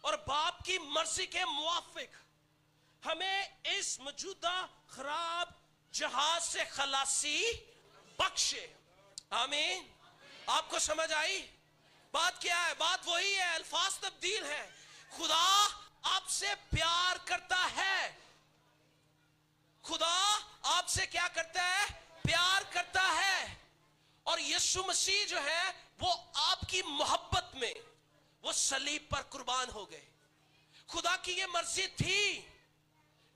اور باپ کی مرضی کے موافق ہمیں اس موجودہ خراب جہاز سے خلاصی بخشے. آمین. آپ کو سمجھ آئی بات کیا ہے؟ بات وہی ہے، الفاظ تبدیل ہے. خدا آپ سے پیار کرتا ہے. خدا آپ سے کیا کرتا ہے؟ پیار کرتا ہے. اور یسوع مسیح جو ہے وہ آپ کی محبت میں وہ صلیب پر قربان ہو گئے. خدا کی یہ مرضی تھی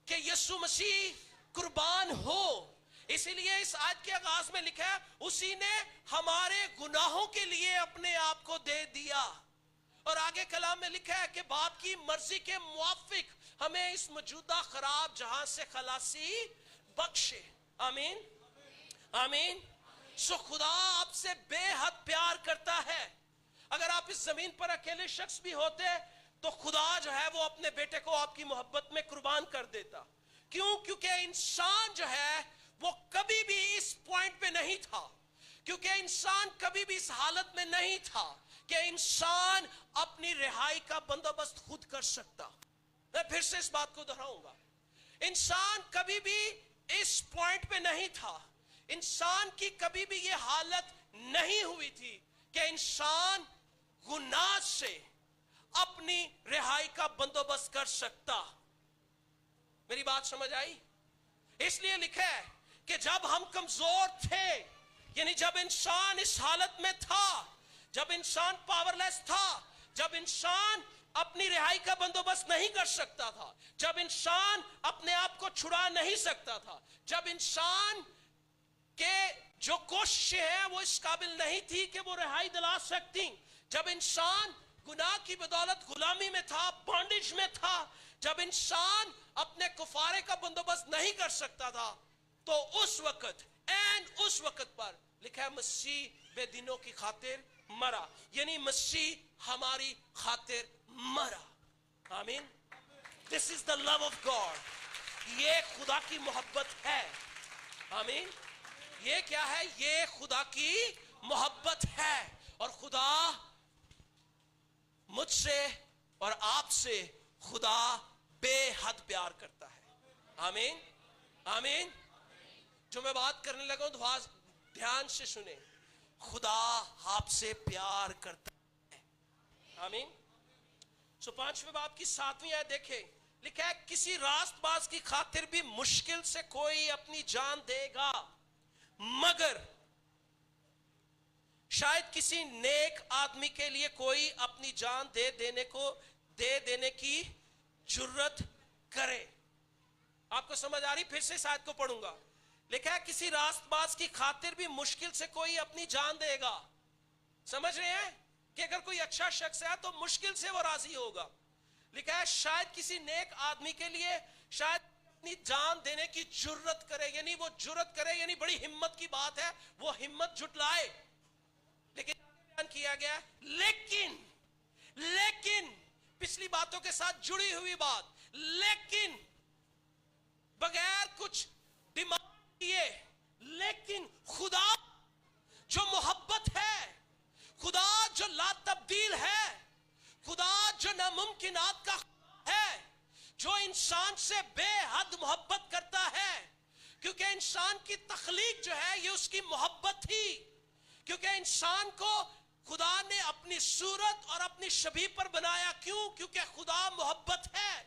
کہ یسوع مسیح قربان ہو. اسی لیے اس آیت کے آغاز میں لکھا ہے اسی نے ہمارے گناہوں کے لیے اپنے آپ کو دے دیا. اور آگے کلام میں لکھا ہے کہ باپ کی مرضی کے موافق ہمیں اس موجودہ خراب جہاز سے خلاصی بخشے. آمین آمین. سو خدا آپ سے بے حد پیار کرتا ہے. اگر آپ اس زمین پر اکیلے شخص بھی ہوتے تو خدا جو ہے وہ اپنے بیٹے کو آپ کی محبت میں قربان کر دیتا. کیوں؟ کیونکہ انسان جو ہے وہ کبھی بھی اس پوائنٹ پہ نہیں تھا. کیونکہ انسان کبھی بھی اس حالت میں نہیں تھا کہ انسان اپنی رہائی کا بندوبست خود کر سکتا. میں پھر سے اس بات کو دہراؤں گا. انسان کبھی بھی اس پوائنٹ پہ نہیں تھا. انسان کی کبھی بھی یہ حالت نہیں ہوئی تھی کہ انسان گناہ سے اپنی رہائی کا بندوبست کر سکتا. میری بات سمجھ آئی؟ اس لیے لکھا ہے کہ جب ہم کمزور تھے، یعنی جب انسان اس حالت میں تھا، جب انسان پاور لیس تھا، جب انسان اپنی رہائی کا بندوبست نہیں کر سکتا تھا، جب انسان اپنے آپ کو چھڑا نہیں سکتا تھا، جب انسان کے جو کوششیں ہیں وہ اس قابل نہیں تھی کہ وہ رہائی دلا سکتی، جب انسان گناہ کی بدولت غلامی میں تھا، بانڈیج میں تھا، جب انسان اپنے کفارے کا بندوبست نہیں کر سکتا تھا، تو اس وقت پر لکھا ہے مسیح بے دینوں کی خاطر مرا. یعنی مسیح ہماری خاطر مرا. آمین. This is the love of God. یہ خدا کی محبت ہے. آمین. یہ کیا ہے؟ یہ خدا کی محبت ہے. اور خدا مجھ سے اور آپ سے خدا بے حد پیار کرتا ہے. آمین آمین. جو میں بات کرنے لگا ہوں تو دھیان سے سنیں. خدا آپ سے پیار کرتا ہے. آمین. سو 5ویں باب کی 7ویں آیت دیکھیں. لکھا ہے کسی راست باز کی خاطر بھی مشکل سے کوئی اپنی جان دے گا، مگر شاید کسی نیک آدمی کے لیے کوئی اپنی جان دے دینے کی جرت کرے. آپ کو سمجھ آ رہی؟ پھر سے اس آیت کو پڑھوں گا. لکھا ہے کسی راست باز کی خاطر بھی مشکل سے کوئی اپنی جان دے گا. سمجھ رہے ہیں کہ اگر کوئی اچھا شخص ہے تو مشکل سے وہ راضی ہوگا. لکھا ہے شاید کسی نیک آدمی کے لیے شاید اپنی جان دینے کی جرت کرے. یعنی وہ جرت کرے، یعنی بڑی ہمت کی بات ہے، وہ ہمت جٹلائے. لیکن بیان کیا گیا لیکن پچھلی باتوں کے ساتھ جڑی ہوئی بات، لیکن بغیر کچھ ڈیمانڈ کیے، لیکن خدا جو محبت ہے، خدا جو لا تبدیل ہے، خدا جو ناممکنات کا ہے، جو انسان سے بے حد محبت کرتا ہے. کیونکہ انسان کی تخلیق جو ہے یہ اس کی محبت تھی. کیونکہ انسان کو خدا نے اپنی صورت اور اپنی شبیہ پر بنایا. کیوں؟ کیونکہ خدا محبت ہے.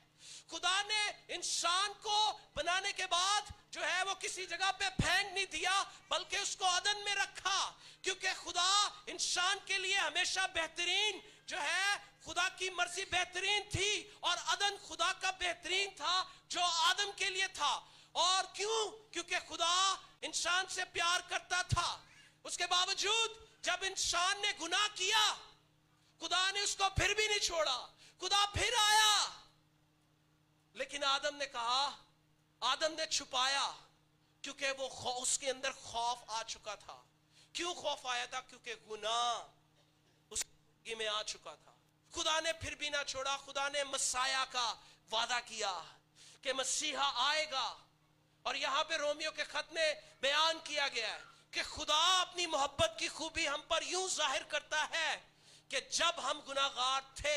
خدا نے انسان کو بنانے کے بعد جو ہے وہ کسی جگہ پہ پھینک نہیں دیا، بلکہ اس کو عدن میں رکھا. کیونکہ خدا انسان کے لیے ہمیشہ بہترین جو ہے، خدا کی مرضی بہترین تھی، اور عدن خدا کا بہترین تھا جو آدم کے لیے تھا. اور کیوں؟ کیونکہ خدا انسان سے پیار کرتا تھا. اس کے باوجود جب انسان نے گناہ کیا، خدا نے اس کو پھر بھی نہیں چھوڑا. خدا پھر آیا، لیکن آدم نے کہا، آدم نے چھپایا، کیونکہ وہ اس کے اندر خوف آ چکا تھا. کیوں خوف آیا تھا؟ کیونکہ گناہ اس کی زندگی میں آ چکا تھا. خدا نے پھر بھی نہ چھوڑا. خدا نے مسیح کا وعدہ کیا کہ مسیحا آئے گا. اور یہاں پہ رومیو کے خط میں بیان کیا گیا ہے کہ خدا اپنی محبت کی خوبی ہم پر یوں ظاہر کرتا ہے کہ جب ہم گناہگار تھے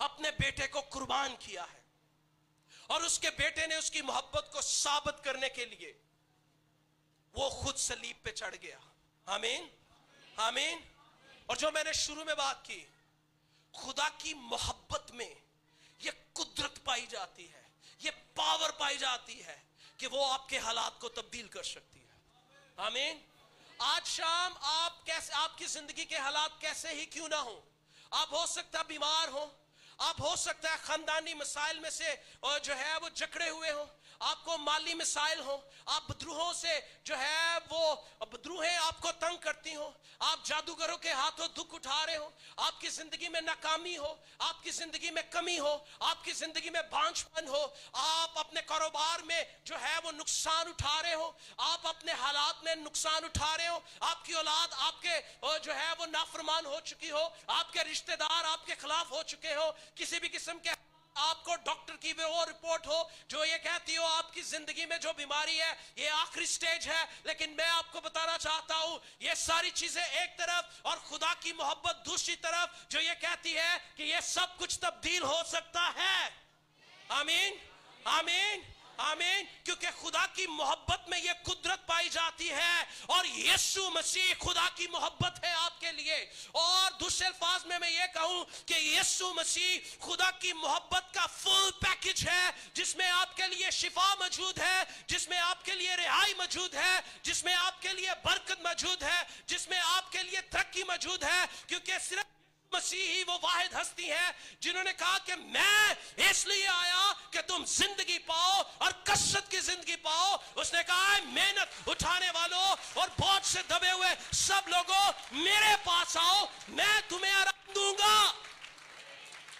اپنے بیٹے کو قربان کیا ہے، اور اس کے بیٹے نے اس کی محبت کو ثابت کرنے کے لیے وہ خود صلیب پہ چڑھ گیا. آمین آمین. اور جو میں نے شروع میں بات کی، خدا کی محبت میں یہ قدرت پائی جاتی ہے، یہ پاور پائی جاتی ہے کہ وہ آپ کے حالات کو تبدیل کر سکتی ہے. آمین. آج شام آپ کی زندگی کے حالات کیسے ہی کیوں نہ ہوں، آپ ہو سکتا بیمار ہو، آپ ہو سکتا ہے خاندانی مسائل میں سے جو ہے وہ جکڑے ہوئے ہوں، آپ کو مالی مسائل ہوں، آپ بدروہوں سے جو ہے وہ بدروہیں آپ کو تنگ کرتی ہوں، آپ جادوگروں کے ہاتھوں دکھ اٹھا رہے ہو، آپ کی زندگی میں ناکامی ہو، آپ کی زندگی میں کمی ہو، آپ کی زندگی میں بانجھ پن ہو، آپ اپنے کاروبار میں جو ہے وہ نقصان اٹھا رہے ہو، آپ اپنے حالات میں نقصان اٹھا رہے ہو، آپ کی اولاد آپ کے جو ہے وہ نافرمان ہو چکی ہو، آپ کے رشتہ دار آپ کے خلاف ہو چکے ہو، کسی بھی قسم کے آپ کو ڈاکٹر کی وہ رپورٹ ہو جو یہ کہتی ہو آپ کی زندگی میں جو بیماری ہے یہ آخری سٹیج ہے، لیکن میں آپ کو بتانا چاہتا ہوں یہ ساری چیزیں ایک طرف اور خدا کی محبت دوسری طرف جو یہ کہتی ہے کہ یہ سب کچھ تبدیل ہو سکتا ہے. آمین آمین آمین. کیونکہ خدا کی محبت میں یہ قدرت پائی جاتی ہے، اور یسوع مسیح خدا کی محبت ہے آپ کے لیے. اور دوسرے الفاظ میں یہ کہوں کہ یسوع مسیح خدا کی محبت کا فل پیکج ہے، جس میں آپ کے لیے شفا موجود ہے، جس میں آپ کے لیے رہائی موجود ہے، جس میں آپ کے لیے برکت موجود ہے، جس میں آپ کے لیے ترقی موجود ہے. کیونکہ صرف مسیحی وہ واحد ہستی ہے جنہوں نے کہا کہ میں اس لیے آیا کہ تم زندگی پاؤ اور کثرت کی زندگی پاؤ. اس نے کہا ہے محنت اٹھانے والوں اور بہت سے دبے ہوئے سب لوگوں میرے پاس آؤ، میں تمہیں آرام دوں گا.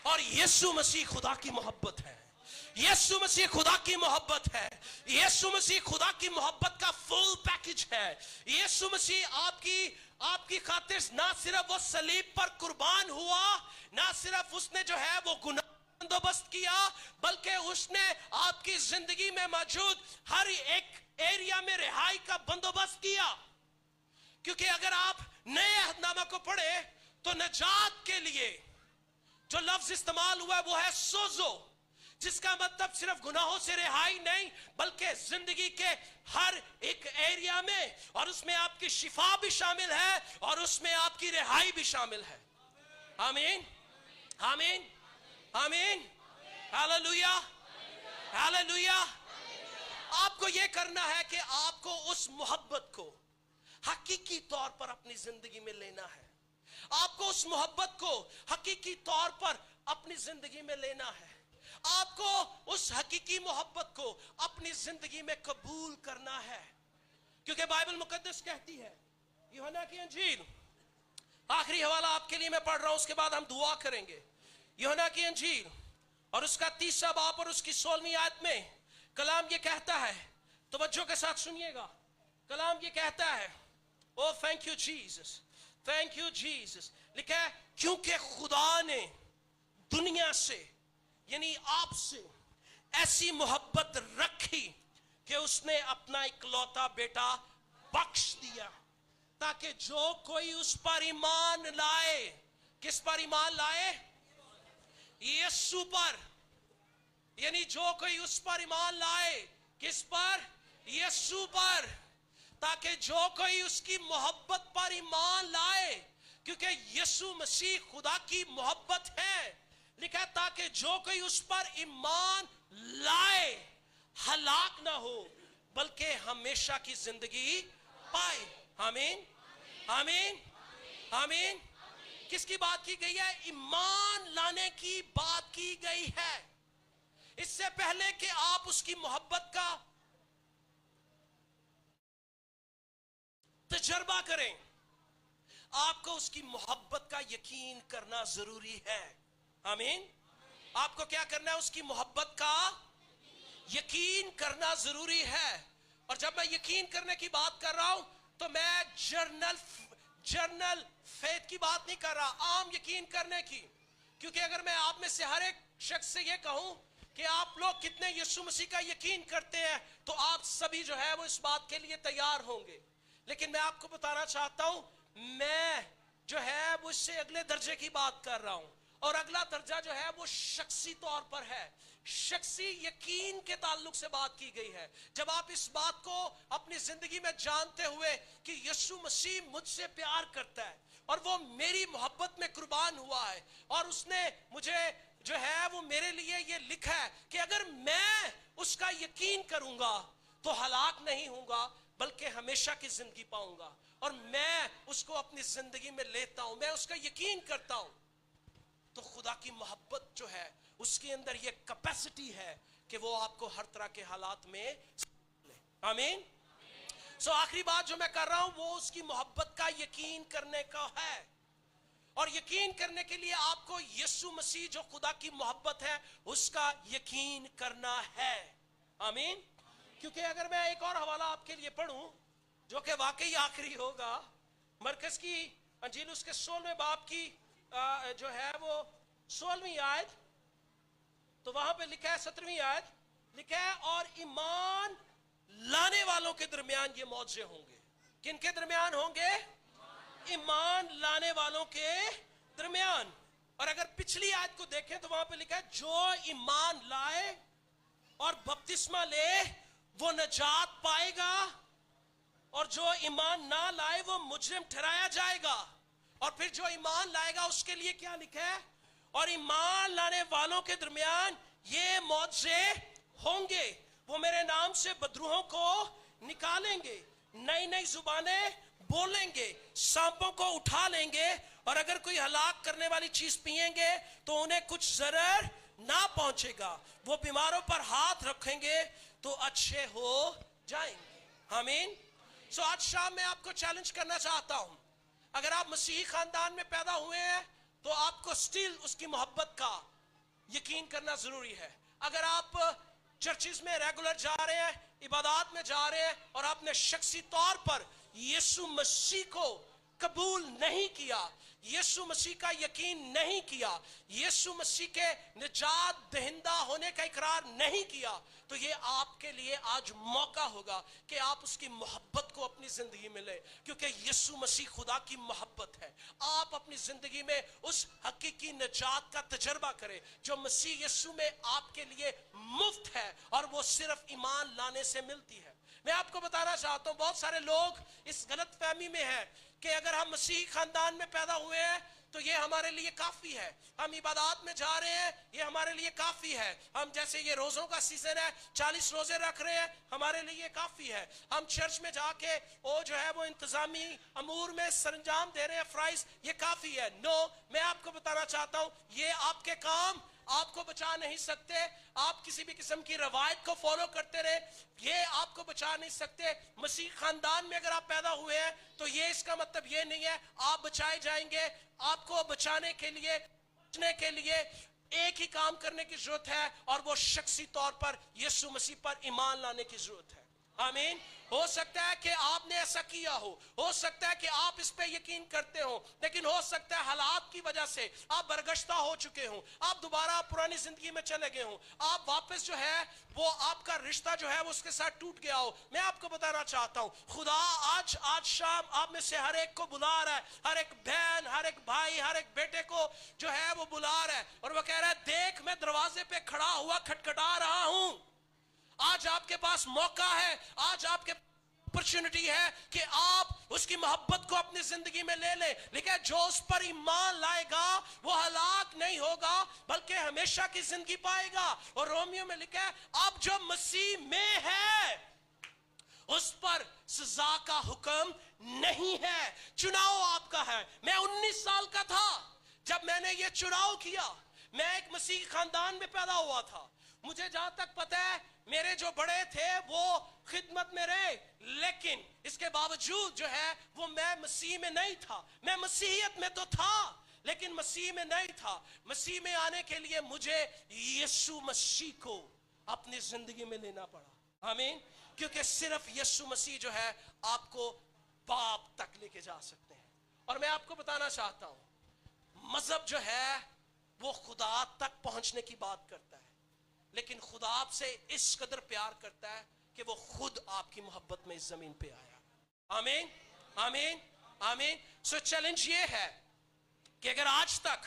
اور یسوع مسیح خدا کی محبت ہے، یسوع مسیح خدا کی محبت ہے، یسوع مسیح خدا کی محبت کا فل پیکج ہے. یسوع مسیح آپ کی خاطر نہ صرف وہ صلیب پر قربان ہوا، نہ صرف اس نے جو ہے وہ گناہ بندوبست کیا، بلکہ اس نے آپ کی زندگی میں موجود ہر ایک ایریا میں رہائی کا بندوبست کیا. کیونکہ اگر آپ نئے عہد نامہ کو پڑھیں تو نجات کے لیے جو لفظ استعمال ہوا ہے وہ ہے سوزو، جس کا مطلب صرف گناہوں سے رہائی نہیں بلکہ زندگی کے ہر ایک ایریا میں، اور اس میں آپ کی شفا بھی شامل ہے اور اس میں آپ کی رہائی بھی شامل ہے. آمین آمین آمین. Hallelujah hallelujah. آپ کو یہ کرنا ہے کہ آپ کو اس محبت کو حقیقی طور پر اپنی زندگی میں لینا ہے، آپ کو اس محبت کو حقیقی طور پر اپنی زندگی میں لینا ہے، آپ کو اس حقیقی محبت کو اپنی زندگی میں قبول کرنا ہے. کیونکہ بائبل مقدس کہتی ہے، یوحنا کی انجیل، آخری حوالہ آپ کے لیے میں پڑھ رہا ہوں، اس کے بعد ہم دعا کریں گے. یوحنا کی انجیل اور اس کا 30واں باب اور اس کی 16ویں آیت میں کلام یہ کہتا ہے، توجہ کے ساتھ سنیے گا. کلام یہ کہتا ہے، oh thank you Jesus, thank you Jesus. لکھا ہے کیونکہ خدا نے دنیا سے یعنی آپ سے ایسی محبت رکھی کہ اس نے اپنا اکلوتا بیٹا بخش دیا تاکہ جو کوئی اس پر ایمان لائے. کس پر ایمان لائے؟ یسوع پر. یعنی جو کوئی اس پر ایمان لائے، کس پر؟ یسوع پر. تاکہ جو کوئی اس کی محبت پر ایمان لائے، کیونکہ یسوع مسیح خدا کی محبت ہے. لکھا تاکہ جو کوئی اس پر ایمان لائے ہلاک نہ ہو بلکہ ہمیشہ کی زندگی پائے. آمین آمین آمین. کس کی بات کی گئی ہے؟ ایمان لانے کی بات کی گئی ہے. اس سے پہلے کہ آپ اس کی محبت کا تجربہ کریں، آپ کو اس کی محبت کا یقین کرنا ضروری ہے. آمین. آپ کو کیا کرنا ہے؟ اس کی محبت کا یقین کرنا ضروری ہے. اور جب میں یقین کرنے کی بات کر رہا ہوں تو میں جرنل فیتھ کی بات نہیں کر رہا، عام یقین کرنے کی. کیونکہ اگر میں آپ میں سے ہر ایک شخص سے یہ کہوں کہ آپ لوگ کتنے یسوع مسیح کا یقین کرتے ہیں تو آپ سبھی جو ہے وہ اس بات کے لیے تیار ہوں گے. لیکن میں آپ کو بتانا چاہتا ہوں، میں جو ہے وہ اس سے اگلے درجے کی بات کر رہا ہوں. اور اگلا درجہ جو ہے وہ شخصی طور پر ہے، شخصی یقین کے تعلق سے بات کی گئی ہے۔ جب آپ اس بات کو اپنی زندگی میں جانتے ہوئے کہ یسوع مسیح مجھ سے پیار کرتا ہے اور وہ میری محبت میں قربان ہوا ہے، اور اس نے مجھے جو ہے وہ میرے لیے یہ لکھا ہے کہ اگر میں اس کا یقین کروں گا تو ہلاک نہیں ہوں گا بلکہ ہمیشہ کی زندگی پاؤں گا، اور میں اس کو اپنی زندگی میں لیتا ہوں، میں اس کا یقین کرتا ہوں، تو خدا کی محبت جو ہے اس کے اندر یہ کیپیسٹی ہے کہ وہ آپ کو ہر طرح کے حالات میں لے۔ آمین۔ سو آخری بات جو میں کر رہا ہوں وہ اس کی محبت کا یقین کرنے کا ہے، اور یقین کرنے کے لیے آپ کو یسوع مسیح جو خدا کی محبت ہے اس کا یقین کرنا ہے۔ آمین۔ کیونکہ اگر میں ایک اور حوالہ آپ کے لیے پڑھوں جو کہ واقعی آخری ہوگا، مرکز کی انجیل اس کے 16ویں باب کی جو ہے وہ 16ویں آیت، تو وہاں پہ لکھا ہے 17ویں آیت لکھا ہے، اور ایمان لانے والوں کے درمیان یہ معجزے ہوں گے۔ کن کے درمیان ہوں گے؟ ایمان لانے والوں کے درمیان۔ اور اگر پچھلی آیت کو دیکھیں تو وہاں پہ لکھا ہے جو ایمان لائے اور بپتسمہ لے وہ نجات پائے گا، اور جو ایمان نہ لائے وہ مجرم ٹھہرایا جائے گا۔ اور پھر جو ایمان لائے گا اس کے لیے کیا لکھا ہے؟ اور ایمان لانے والوں کے درمیان یہ معجزے ہوں گے، وہ میرے نام سے بدروہوں کو نکالیں گے، نئی نئی زبانیں بولیں گے، سانپوں کو اٹھا لیں گے، اور اگر کوئی ہلاک کرنے والی چیز پئیں گے تو انہیں کچھ ضرر نہ پہنچے گا، وہ بیماروں پر ہاتھ رکھیں گے تو اچھے ہو جائیں گے۔ آمین۔ سو آج شام میں آپ کو چیلنج کرنا چاہتا ہوں، اگر آپ مسیحی خاندان میں پیدا ہوئے ہیں تو آپ کو سٹل اس کی محبت کا یقین کرنا ضروری ہے۔ اگر آپ چرچز میں ریگولر جا رہے ہیں، عبادات میں جا رہے ہیں، اور آپ نے شخصی طور پر یسوع مسیح کو قبول نہیں کیا، یسوع مسیح کا یقین نہیں کیا، یسوع مسیح کے نجات دہندہ ہونے کا اقرار نہیں کیا، تو یہ آپ کے لیے آج موقع ہوگا کہ آپ اس کی محبت کو اپنی زندگی میں لیں، کیونکہ یسوع مسیح خدا کی محبت ہے۔ آپ اپنی زندگی میں اس حقیقی نجات کا تجربہ کریں جو مسیح یسوع میں آپ کے لیے مفت ہے، اور وہ صرف ایمان لانے سے ملتی ہے۔ میں آپ کو بتانا چاہتا ہوں، بہت سارے لوگ اس غلط فہمی میں ہیں کہ اگر ہم مسیحی خاندان میں پیدا ہوئے ہیں تو یہ ہمارے لیے کافی ہے، ہم عبادات میں جا رہے ہیں یہ ہمارے لیے کافی ہے، ہم جیسے یہ روزوں کا سیزن ہے 40 روزے رکھ رہے ہیں ہمارے لیے یہ کافی ہے، ہم چرچ میں جا کے وہ جو ہے وہ انتظامی امور میں سرانجام دے رہے ہیں فرائض، یہ کافی ہے۔ نو، میں آپ کو بتانا چاہتا ہوں یہ آپ کے کام آپ کو بچا نہیں سکتے۔ آپ کسی بھی قسم کی روایت کو فالو کرتے رہے، یہ آپ کو بچا نہیں سکتے۔ مسیح خاندان میں اگر آپ پیدا ہوئے ہیں تو یہ اس کا مطلب یہ نہیں ہے آپ بچائے جائیں گے۔ آپ کو بچانے کے لیے، بچنے کے لیے ایک ہی کام کرنے کی ضرورت ہے، اور وہ شخصی طور پر یسوع مسیح پر ایمان لانے کی ضرورت ہے۔ آمین۔ ہو سکتا ہے کہ آپ نے ایسا کیا ہو سکتا ہے کہ آپ اس پہ یقین کرتے ہو، لیکن ہو سکتا ہے حالات کی وجہ سے آپ برگشتہ ہو چکے ہوں، آپ دوبارہ پرانی زندگی میں چلے گئے ہوں، آپ واپس جو ہے وہ آپ کا رشتہ جو ہے وہ اس کے ساتھ ٹوٹ گیا ہو۔ میں آپ کو بتانا چاہتا ہوں خدا آج شام آپ میں سے ہر ایک کو بلا رہا ہے، ہر ایک بہن، ہر ایک بھائی، ہر ایک بیٹے کو جو ہے وہ بلا رہا ہے، اور وہ کہہ رہا ہے دیکھ میں دروازے پہ کھڑا ہوا کھٹکھٹا رہا ہوں۔ آج آپ کے پاس موقع ہے، آج آپ کے اپرچونٹی ہے کہ آپ اس کی محبت کو اپنی زندگی میں لے لیں۔ لیکن جو اس پر ایمان لائے گا وہ ہلاک نہیں ہوگا بلکہ ہمیشہ کی زندگی پائے گا۔ اور رومیو میں لکھا ہے اب جو مسیح میں ہے اس پر سزا کا حکم نہیں ہے۔ چناؤ آپ کا ہے۔ میں 19 سال کا تھا جب میں نے یہ چناؤ کیا، میں ایک مسیحی خاندان میں پیدا ہوا تھا، مجھے جہاں تک پتہ ہے میرے جو بڑے تھے وہ خدمت میں رہے، لیکن اس کے باوجود جو ہے وہ میں مسیح میں نہیں تھا۔ میں مسیحیت میں تو تھا لیکن مسیح میں نہیں تھا۔ مسیح میں آنے کے لیے مجھے یسوع مسیح کو اپنی زندگی میں لینا پڑا۔ آمین۔ کیونکہ صرف یسوع مسیح جو ہے آپ کو باپ تک لے کے جا سکتے ہیں۔ اور میں آپ کو بتانا چاہتا ہوں مذہب جو ہے وہ خدا تک پہنچنے کی بات کرتا ہے، لیکن خدا آپ سے اس قدر پیار کرتا ہے کہ وہ خود آپ کی محبت میں اس زمین پہ آیا۔ آمین آمین آمین۔ سو چیلنج یہ ہے کہ اگر آج تک